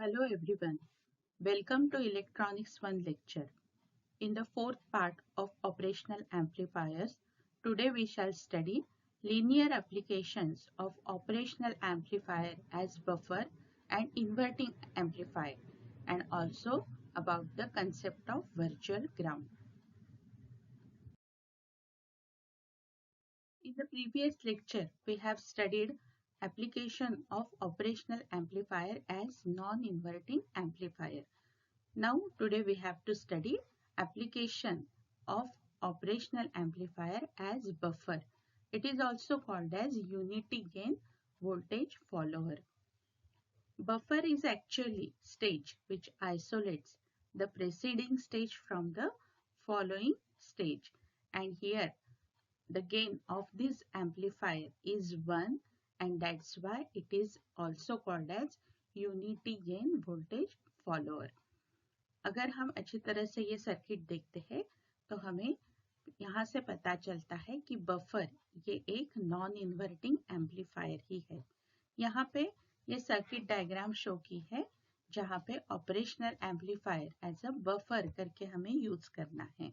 Hello everyone. Welcome to Electronics 1 lecture. In the fourth part of operational amplifiers, today we shall study linear applications of operational amplifier as buffer and inverting amplifier, and also about the concept of virtual ground. In the previous lecture, we have studied application of operational amplifier as non-inverting amplifier. Now today we have to study application of operational amplifier as buffer. It is also called as unity gain voltage follower. Buffer is actually stage which isolates the preceding stage from the following stage, and here the gain of this amplifier is 1, and that's why it is also called as unity gain voltage follower. अगर हम अच्छी तरह से ये circuit देखते हैं तो हमें यहाँ से पता चलता है कि बफर ये एक नॉन इन्वर्टिंग एम्पलीफायर ही है। यहाँ पे ये सर्किट डायग्राम शो की है जहाँ पे operational amplifier as a buffer करके हमें यूज करना है।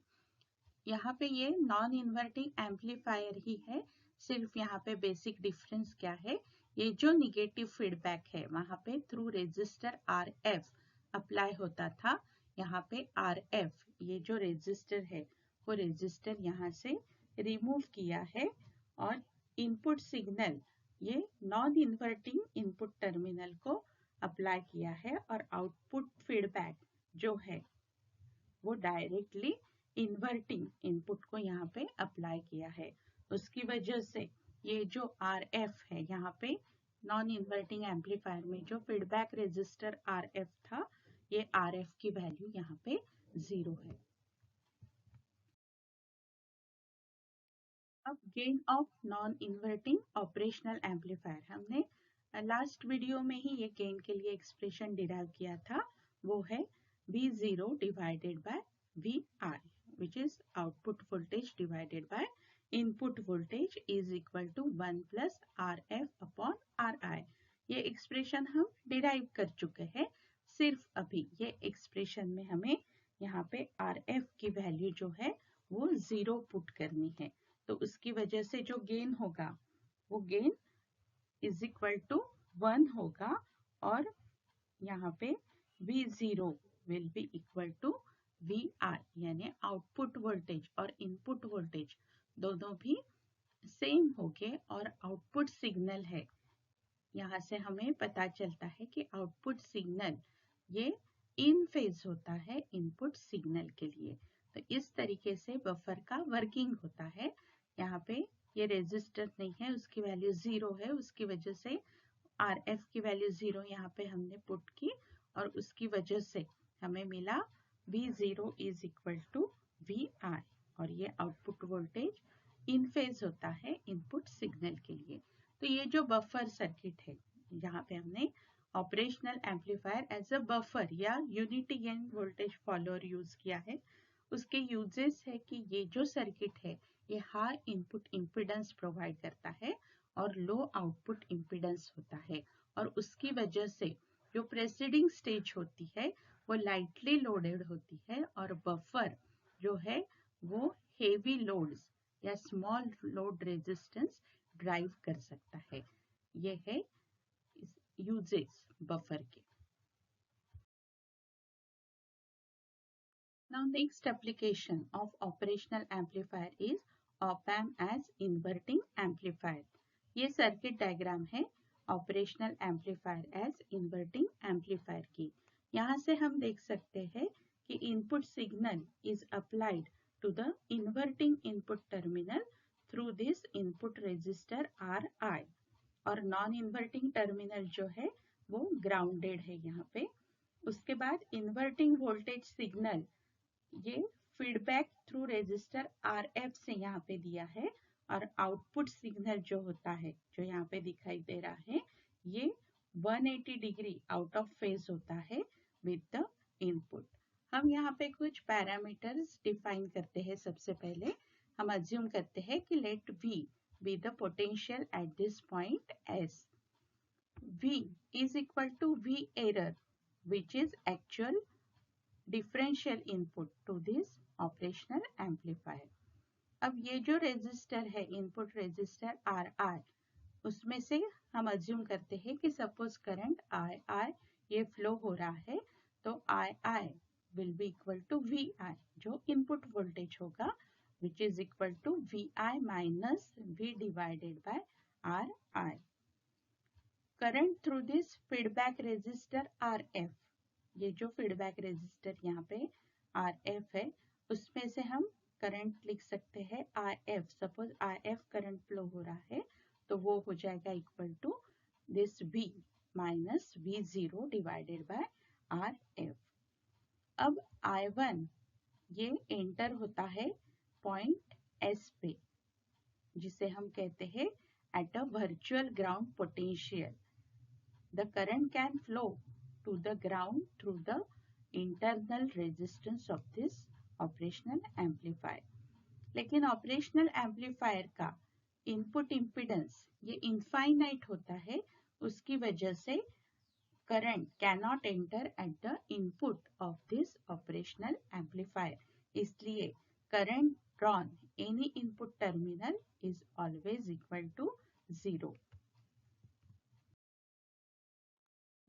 यहाँ पे ये नॉन इन्वर्टिंग एम्पलीफायर ही है, सिर्फ यहाँ पे बेसिक डिफरेंस क्या है, ये जो निगेटिव फीडबैक है वहाँ पे थ्रू रेजिस्टर RF अप्लाई होता था। यहाँ पे RF ये जो रेजिस्टर है वो रेजिस्टर यहाँ से रिमूव किया है और इनपुट सिग्नल ये नॉन इन्वर्टिंग इनपुट टर्मिनल को अप्लाई किया है और आउटपुट फीडबैक जो है वो डायरेक्टली इन्वर्टिंग इनपुट को यहाँ पे अप्लाई किया है। उसकी वजह से ये जो RF है यहाँ पे नॉन इन्वर्टिंग एम्पलीफायर में जो फीडबैक रेजिस्टर RF था, ये RF की वैल्यू यहाँ पे 0 है। अब gain of non inverting operational amplifier, हमने लास्ट वीडियो में ही ये गेन के लिए एक्सप्रेशन डिराइव किया था, वो है V0 divided bye VI, which is output voltage divided by input voltage is equal to 1 plus RF upon RI। ये एक्सप्रेशन हम डिराइव कर चुके हैं, सिर्फ अभी ये एक्सप्रेशन में हमें यहाँ पे RF की वैल्यू जो है वो 0 पुट करनी है, तो उसकी वजह से जो गेन होगा वो गेन इज इक्वल टू 1 होगा और यहाँ पे V0 will be equal to VI, यानी आउटपुट वोल्टेज और इनपुट वोल्टेज दोनों भी सेम हो गए और आउटपुट सिग्नल है, यहाँ से हमें पता चलता है कि आउटपुट सिग्नल ये इन फेज होता है इनपुट सिग्नल के लिए। तो इस तरीके से बफर का वर्किंग होता है। यहाँ पे ये रेजिस्टर नहीं है, उसकी वैल्यू 0 है, उसकी वजह से RF की वैल्यू 0 यहाँ पे हमने पुट की और उसकी वजह से हमें मिला V0 is equal to VI, और ये आउटपुट वोल्टेज इन फेज होता है इनपुट सिग्नल के लिए। तो ये जो बफर सर्किट है, यहाँ पे हमने operational amplifier as a buffer या unity gain voltage follower use किया है। उसके यूजेस है कि ये जो सर्किट है ये हाई इनपुट इम्पीडेंस प्रोवाइड करता है और लो आउटपुट इम्पीडेंस होता है, और उसकी वजह से जो प्रेसीडिंग स्टेज होती है वो लाइटली लोडेड होती है और बफर जो है वो हेवी लोड्स या स्मॉल लोड रेजिस्टेंस ड्राइव कर सकता है। ये है यूजेस बफर के। Now next application of operational amplifier is op-amp as inverting amplifier। ये सर्किट डायग्राम है operational amplifier as inverting amplifier की। यहाँ से हम देख सकते हैं कि input signal is applied to the inverting input terminal through this input resistor RI, और नॉन इन्वर्टिंग टर्मिनल जो है वो ग्राउंडेड है यहाँ पे। उसके बाद इन्वर्टिंग वोल्टेज सिग्नल ये फीडबैक थ्रू रेजिस्टर RF से यहाँ पे दिया है, और आउटपुट सिग्नल जो होता है जो यहाँ पे दिखाई दे रहा है ये 180 डिग्री आउट ऑफ फेज होता है विद द इनपुट। हम यहाँ पे कुछ पैरामीटर्स डिफाइन करते हैं। सबसे पहले हम अज्यूम करते हैं कि late V be the potential at this point S, V is equal to V error, which is actual differential input to this operational amplifier. अब ये जो रेजिस्टर है इनपुट रेजिस्टर आर आर, उसमें से हम अज्यूम करते हैं कि सपोज करंट आई आई ये फ्लो हो रहा है, तो I I will be equal to V I, जो इनपुट वोल्टेज होगा, which is equal to V I minus V divided by R I. Current through this feedback resistor R F, ये जो feedback resistor यहाँ पे R F है, उसमें से हम करंट लिख सकते हैं I F. Suppose I F current flow हो रहा है, तो वो हो जाएगा equal to this V minus V0 divided by R F. अब I1 ये एंटर होता है पॉइंट S पे, जिसे हम कहते हैं at a virtual ground potential. The current can flow to the ground through the internal resistance of this operational amplifier. लेकिन ऑपरेशनल एम्पलीफायर का इनपुट इम्पिडेंस ये इनफाइनाइट होता है, उसकी वजह से current cannot enter at the input of this operational amplifier. इसलिए current drawn any input terminal is always equal to 0.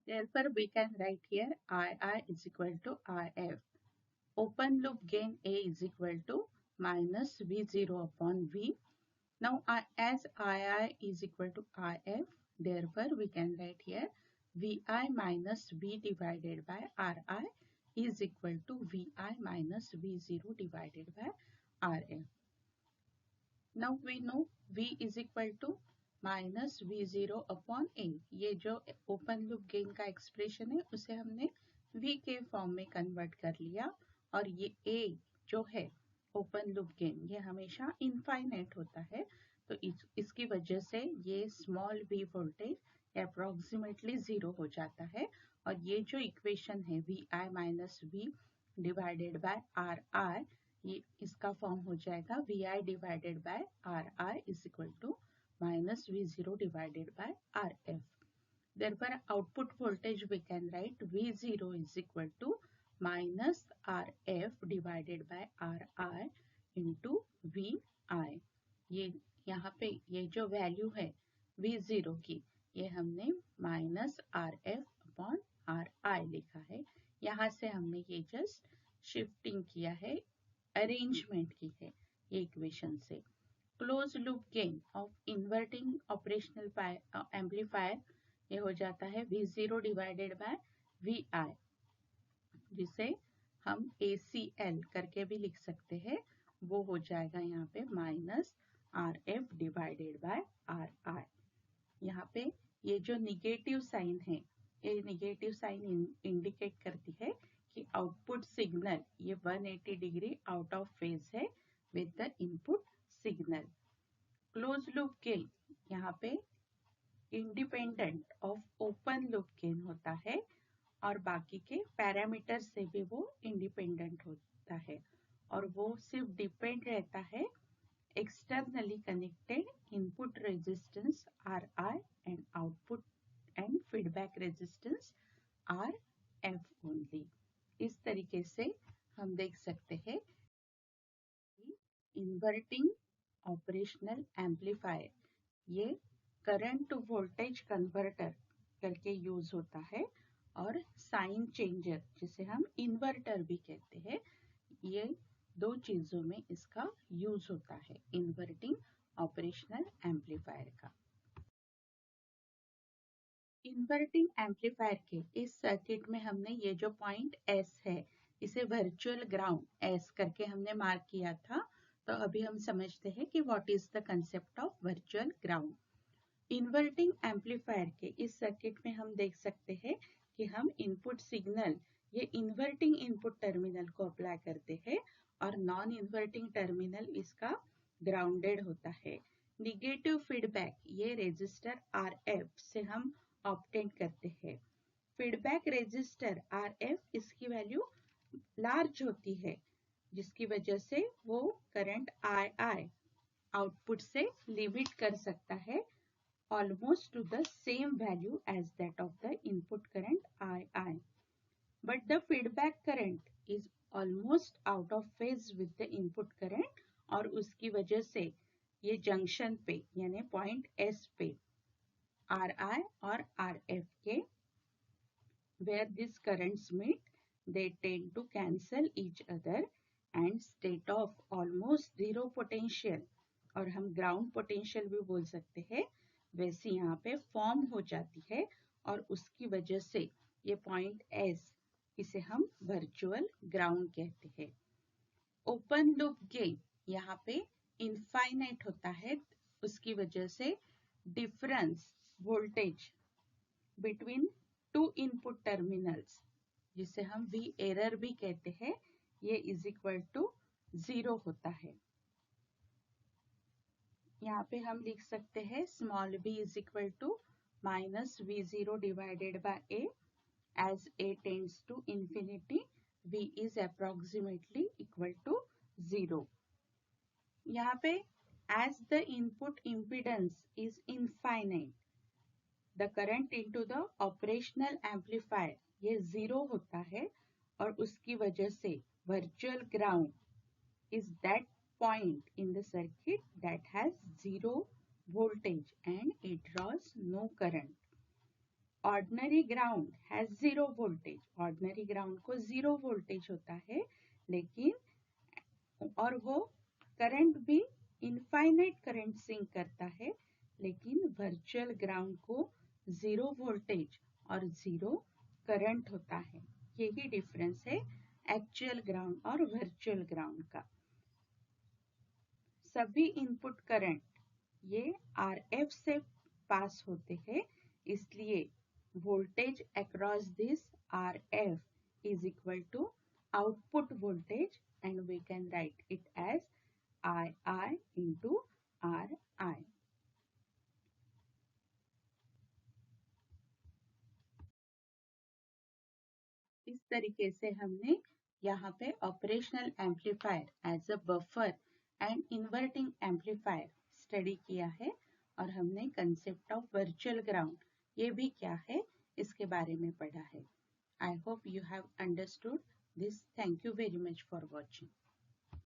Therefore, we can write here II is equal to IF. Open loop gain A is equal to minus V0 upon V. Now, as II is equal to IF, therefore, we can write here VI minus V divided by RI is equal to VI minus V0 divided by RF. Now, we know V is equal to minus V0 upon A. ये जो open loop gain का expression है उसे हमने V के form में convert कर लिया, और ये A जो है ओपन लूप गेन ये हमेशा इनफाइनाइट होता है, तो इसकी वजह से ये स्मॉल v वोल्टेज अप्रोक्सीमेटली 0 हो जाता है. और ये जो इक्वेशन है VI minus V divided by RI, ये इसका फॉर्म हो जाएगा VI divided by RI is equal to minus V0 divided by RF. Therefore, output voltage we can write V0 is equal to minus RF divided by RI into VI. ये यहाँ पे ये जो value है V0 की, ये हमने minus RF upon RI लिखा है. यहाँ से हमने ये जस्ट शिफ्टिंग किया है, अरेंजमेंट की है ये इक्वेशन से. Close loop gain of inverting operational amplifier ये हो जाता है V0 डिवाइडेड बाय VI, जिसे हम ACL करके भी लिख सकते हैं. वो हो जाएगा यहाँ पे minus RF divided by RI. यहाँ पे ये जो निगेटिव साइन है, ये निगेटिव साइन इंडिकेट करती है कि आउटपुट सिग्नल ये 180 डिग्री आउट ऑफ फेज है with the input signal. Close loop gain यहाँ पे independent of open loop gain होता है, और बाकी के पैरामीटर से भी वो इंडिपेंडेंट होता है, और वो सिर्फ डिपेंड रहता है externally connected input resistance RI and output and feedback resistance RF only. इस तरीके से हम देख सकते हैं इन्वर्टिंग ऑपरेशनल एम्पलीफायर ये करंट टू वोल्टेज कन्वर्टर करके यूज होता है, और साइन चेंजर जिसे हम इन्वर्टर भी कहते हैं, ये दो चीजों में इसका यूज होता है इन्वर्टिंग ऑपरेशनल एम्पलीफायर का. इन्वर्टिंग एम्पलीफायर के इस सर्किट में हमने ये जो पॉइंट S है इसे वर्चुअल ग्राउंड S करके हमने मार्क किया था. तो अभी हम समझते हैं कि what is the concept of virtual ground. Inverting amplifier के इस सर्किट में हम देख सकते हैं कि हम इनपुट सिग्नल ये इन्वर्टिंग इनपुट टर्मिनल को अप्लाई करते हैं, और नॉन इन्वर्टिंग टर्मिनल इसका ग्राउंडेड होता है. निगेटिव फीडबैक ये रेजिस्टर RF से हम ऑब्टेन करते हैं. फीडबैक रेजिस्टर RF इसकी वैल्यू लार्ज होती है, जिसकी वजह से वो करंट II आउटपुट से लिमिट कर सकता है almost to the same value as that of the input current II. Out of phase with the input current और उसकी वजह से ये जंक्शन पे यानी पॉइंट एस पे आर आई और आर एफ के where these currents meet, they tend to cancel each other and state of almost zero potential और हम ग्राउंड पोटेंशियल भी बोल सकते हैं वैसे यहाँ पे फॉर्म हो जाती है और उसकी वजह से ये पॉइंट एस इसे हम वर्चुअल ग्राउंड कहते हैं। ओपन लूप गेन यहाँ पे इनफाइनाइट होता है, उसकी वजह से difference voltage between two input terminals जिसे हम वी एरर भी कहते हैं ये इज इक्वल टू 0 होता है। यहाँ पे हम लिख सकते हैं small b is equal to minus v0 divided by a as a tends to infinity v is approximately equal to 0। यहाँ पे as the input impedance is infinite the current into the operational amplifier ये 0 होता है और उसकी वजह से virtual ground is that point in the circuit that has 0 voltage and it draws no current। Ordinary ground has 0 voltage, ordinary ground को 0 voltage होता है लेकिन और वो करंट भी इनफाइनाइट करंट सिंक करता है लेकिन वर्चुअल ग्राउंड को 0 वोल्टेज और 0 करंट होता है। यही डिफरेंस है एक्चुअल ग्राउंड और वर्चुअल ग्राउंड का। सभी इनपुट करंट ये RF से पास होते हैं इसलिए voltage across this RF is equal to output voltage and we can write it as II into RI। इस तरीके से हमने यहाँ पे operational amplifier as a buffer and inverting amplifier study किया है और हमने कंसेप्ट ऑफ वर्चुअल ग्राउंड ये भी क्या है इसके बारे में पढ़ा है। I hope you have understood this. Thank you very much for watching.